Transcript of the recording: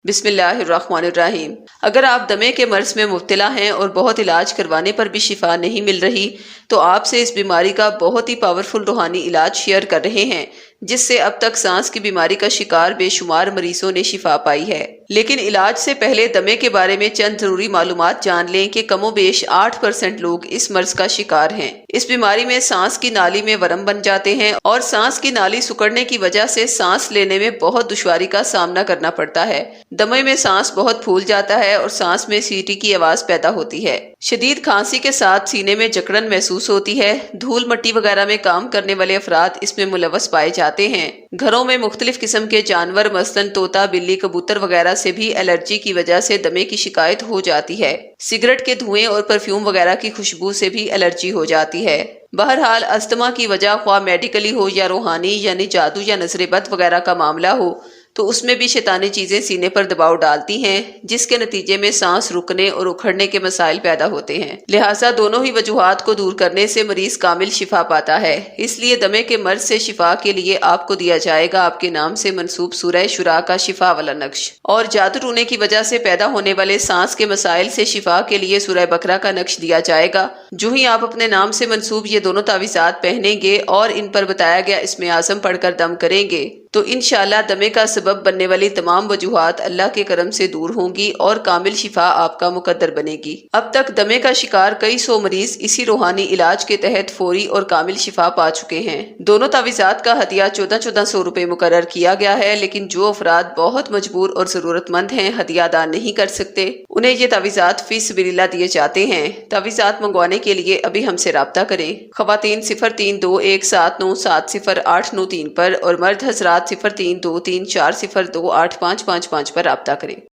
बिस्मिल्लाहिर्रहमानिर्रहीम। अगर आप दमे के मर्ज में मुब्तला हैं और बहुत इलाज करवाने पर भी शिफा नहीं मिल रही तो आपसे इस बीमारी का बहुत ही पावरफुल रूहानी इलाज शेयर कर रहे हैं, जिससे अब तक सांस की बीमारी का शिकार बेशुमार मरीजों ने शिफा पाई है। लेकिन इलाज से पहले दमे के बारे में चंद जरूरी मालूमात जान लें कि कमोबेश 8% लोग इस मर्ज का शिकार हैं। इस बीमारी में सांस की नाली में वरम बन जाते हैं और सांस की नाली सिकुड़ने की वजह से सांस लेने में बहुत दुश्वारी का सामना करना पड़ता है। दमे में सांस बहुत फूल जाता है और सांस में सीटी की आवाज पैदा होती है। शदीद खांसी के साथ सीने में जकड़न महसूस होती है। धूल मट्टी वगैरह में काम करने वाले अफराद इसमें मुलव्वस पाए जाते हैं। घरों में मुख्तलिफ किस्म के जानवर मसलन तोता, बिल्ली, कबूतर वगैरह से भी एलर्जी की वजह से दमे की शिकायत हो जाती है। सिगरेट के धुएं और परफ्यूम वगैरह की खुशबू से भी एलर्जी हो जाती है। बहरहाल अस्थमा की वजह ख्वाह मेडिकली हो या रूहानी यानी जादू या नजर बद वगैरह का मामला हो तो उसमें भी शैतानी चीजें सीने पर दबाव डालती हैं, जिसके नतीजे में सांस रुकने और उखड़ने के मसाइल पैदा होते हैं। लिहाजा दोनों ही वजूहात को दूर करने से मरीज कामिल शिफा पाता है। इसलिए दमे के मर्ज से शिफा के लिए आपको दिया जाएगा आपके नाम से मंसूब सूरह शुरा का शिफा वाला नक्श, और जादू टूने की वजह से पैदा होने वाले सांस के मसाइल से शिफा के लिए सूरह बकरा का नक्श दिया जाएगा। जो ही आप अपने नाम से मंसूब ये दोनों तावीज़ात पहनेंगे और इन पर बताया गया इसमें आज़म पढ़कर दम करेंगे तो इंशाअल्लाह दमे का सबब बनने वाली तमाम वजूहात अल्लाह के करम से दूर होंगी और कामिल शिफा आपका मुकद्दर बनेगी। अब तक दमे का शिकार कई सौ मरीज इसी रूहानी इलाज के तहत फौरी और कामिल शिफा पा चुके हैं। दोनों तावीज़ात का हदिया 1400 रुपए मुकर्रर किया गया है, लेकिन जो अफराद बहुत मजबूर और जरूरतमंद हैं, हदिया अदा नहीं कर सकते, उन्हें ये तावीज़ात फी सबीलिल्लाह दिए जाते हैं। तावीज़ात मंगवाने के लिए अभी हमसे राब्ता करें। खवातीन 0321797089 पर और मर्द हजरात 0323402855 पर राब्ता करें।